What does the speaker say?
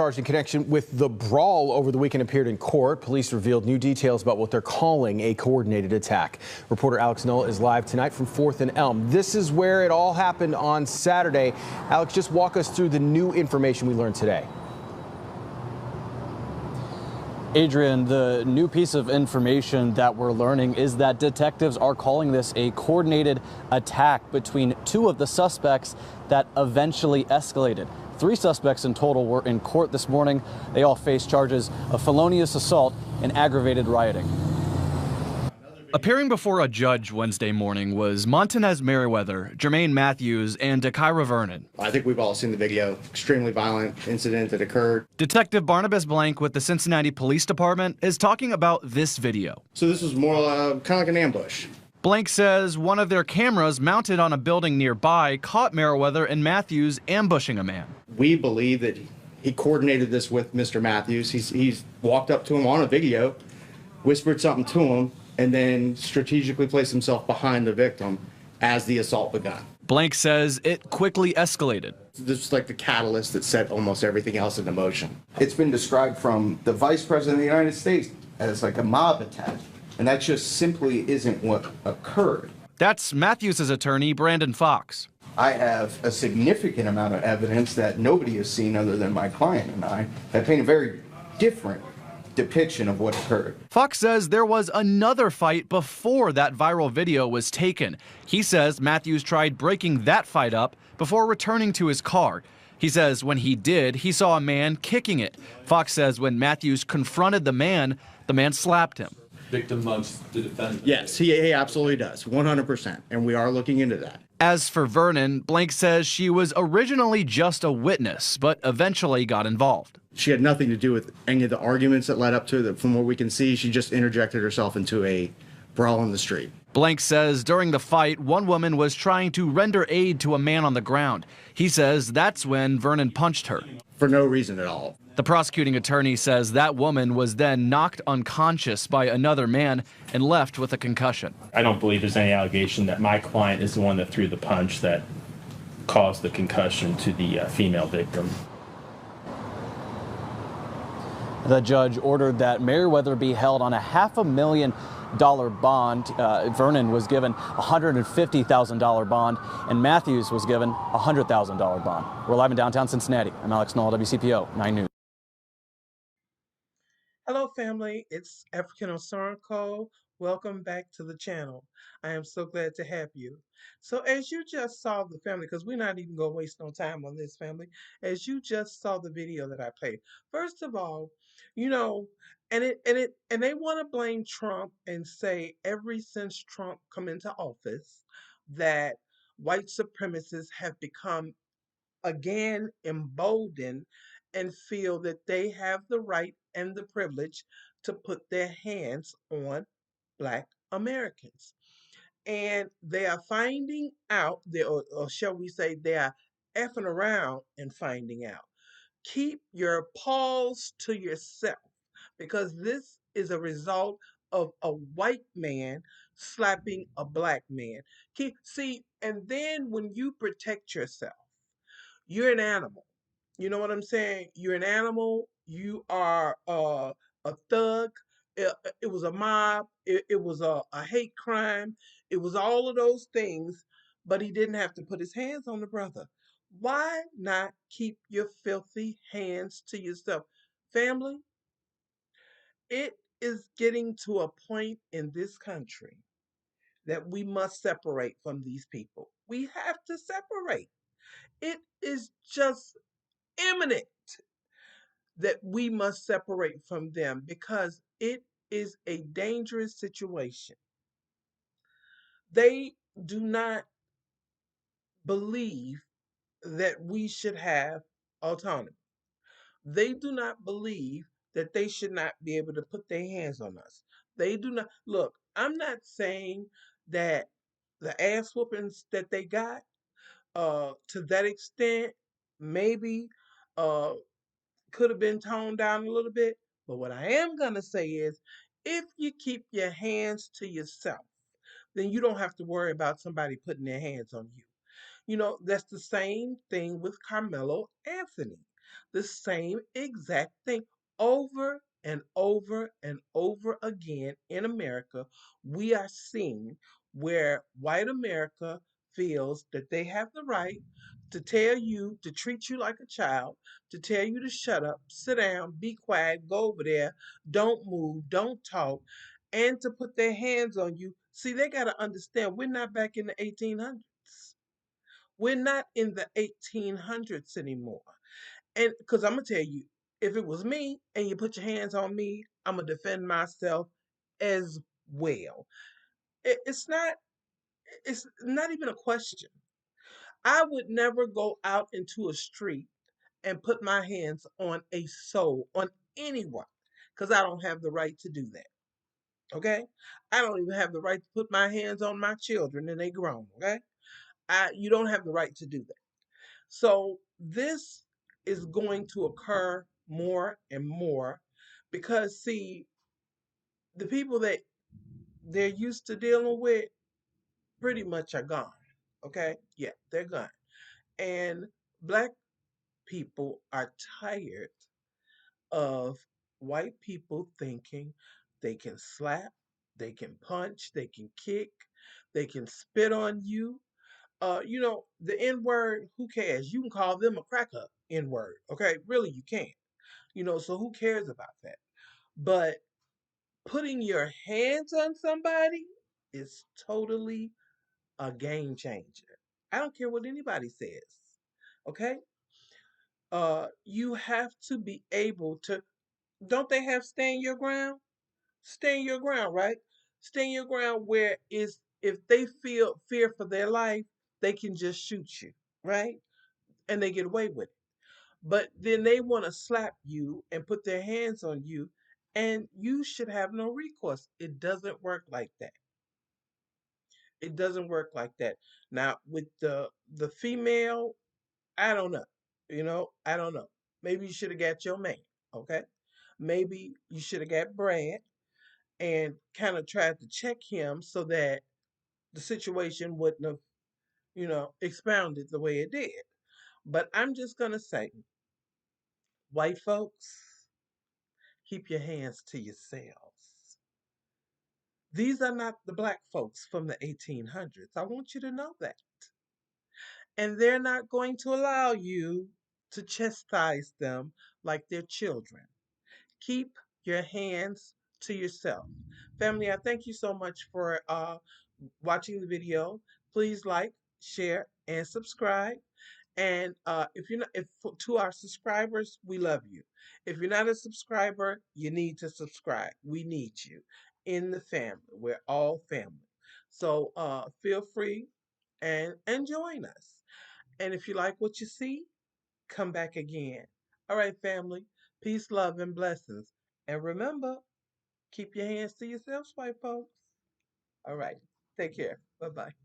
Charged in connection with the brawl over the weekend appeared in court. Police revealed new details about what they're calling a coordinated attack. Reporter Alex Noah is live tonight from 4th and Elm. This is where it all happened on Saturday. Alex, just walk us through the new information we learned today. Adrian, the new piece of information that we're learning is that detectives are calling this a coordinated attack between two of the suspects that eventually escalated. 3 suspects in total were in court this morning. They all face charges of felonious assault and aggravated rioting. Appearing before a judge Wednesday morning was Montanez Merriweather, Jermaine Matthews, and Dakira Vernon. I think we've all seen the video. Extremely violent incident that occurred. Detective Barnabas Blank with the Cincinnati Police Department is talking about this video. So this was more kind of like an ambush. Blank says one of their cameras mounted on a building nearby caught Merriweather and Matthews ambushing a man. We believe that he coordinated this with Mr. Matthews. He's walked up to him on a video, whispered something to him, and then strategically placed himself behind the victim as the assault began. Blank says it quickly escalated. This is like the catalyst that set almost everything else into motion. It's been described from the Vice President of the United States as like a mob attack, and that just simply isn't what occurred. That's Matthews' attorney, Brandon Fox. I have a significant amount of evidence that nobody has seen other than my client and I that paint a very different depiction of what occurred. Fox says there was another fight before that viral video was taken. He says Matthews tried breaking that fight up before returning to his car. He says when he did, he saw a man kicking it. Fox says when Matthews confronted the man slapped him. Victim mugs the defendant. Yes, he absolutely does, 100%, and we are looking into that. As for Vernon, Blank says she was originally just a witness, but eventually got involved. She had nothing to do with any of the arguments that led up to it. From what we can see, she just interjected herself into a brawl in the street. Blank says during the fight, one woman was trying to render aid to a man on the ground. He says that's when Vernon punched her. For no reason at all. The prosecuting attorney says that woman was then knocked unconscious by another man and left with a concussion. I don't believe there's any allegation that my client is the one that threw the punch that caused the concussion to the female victim. The judge ordered that Merriweather be held on a $500,000 bond. Vernon was given a $150,000 bond, and Matthews was given a $100,000 bond. We're live in downtown Cincinnati. I'm Alex Noah, WCPO 9 News. Hello, family. It's African Osarnko. Welcome back to the channel. I am so glad to have you. So as you just saw the family, because we're not even going to waste no time on this family, as you just saw the video that I played. First of all, you know, and they want to blame Trump and say ever since Trump come into office that white supremacists have become again emboldened and feel that they have the right and the privilege to put their hands on Black Americans. And they are finding out, or shall we say, they are effing around and finding out. Keep your paws to yourself, because this is a result of a white man slapping a Black man. See, and then when you protect yourself, you're an animal. You know what I'm saying? You're an animal. You are a thug. It was a mob. It was a hate crime. It was all of those things, but he didn't have to put his hands on the brother. Why not keep your filthy hands to yourself? Family, it is getting to a point in this country that we must separate from these people. We have to separate. It is just imminent that we must separate from them because it is a dangerous situation. They do not believe that we should have autonomy. They do not believe that they should not be able to put their hands on us. They do not look. I'm not saying that the ass whoopings that they got, to that extent, maybe uh, could have been toned down a little bit. But what I am gonna say is, if you keep your hands to yourself, then you don't have to worry about somebody putting their hands on you. That's the same thing with Carmelo Anthony. The same exact thing over and over and over again in America. We are seeing where white America feels that they have the right to tell you to treat you like a child, to tell you to shut up, sit down, be quiet, go over there, don't move, don't talk, and to put their hands on you. See, they got to understand we're not back in the 1800s. We're not in the 1800s anymore. And because I'm going to tell you, if it was me and you put your hands on me, I'm going to defend myself as well. It's not even a question. I would never go out into a street and put my hands on a soul, on anyone, because I don't have the right to do that. Okay? I don't even have the right to put my hands on my children and they grown. Okay? You don't have the right to do that. So this is going to occur more and more because, see, the people that they're used to dealing with pretty much are gone. Okay? Yeah, they're gone. And black people are tired of white people thinking they can slap, they can punch, they can kick, they can spit on you. The N word, who cares? You can call them a cracker N word. Okay, really, you can. So who cares about that? But putting your hands on somebody is totally a game changer. I don't care what anybody says. Okay? You have to be able to, don't they have stand your ground? Stand your ground, right? Stand your ground where is if they feel fear for their life, they can just shoot you, right? And they get away with it. But then they want to slap you and put their hands on you, and you should have no recourse. It doesn't work like that. It doesn't work like that. Now with the female, I don't know. I don't know. Maybe you should have got your man, okay? Maybe you should have got Brad and kind of tried to check him so that the situation wouldn't have, expounded the way it did. But I'm just gonna say, white folks, keep your hands to yourselves. These are not the black folks from the 1800s. I want you to know that. And they're not going to allow you to chastise them like they're children. Keep your hands to yourself. Family, I thank you so much for watching the video. Please like, share, and subscribe. And if you're not, if to our subscribers, we love you. If you're not a subscriber, you need to subscribe. We need you in the family. We're all family. So feel free and join us. And if you like what you see, come back again. All right, family. Peace, love, and blessings. And remember, keep your hands to yourselves, white folks. All right. Take care. Bye bye.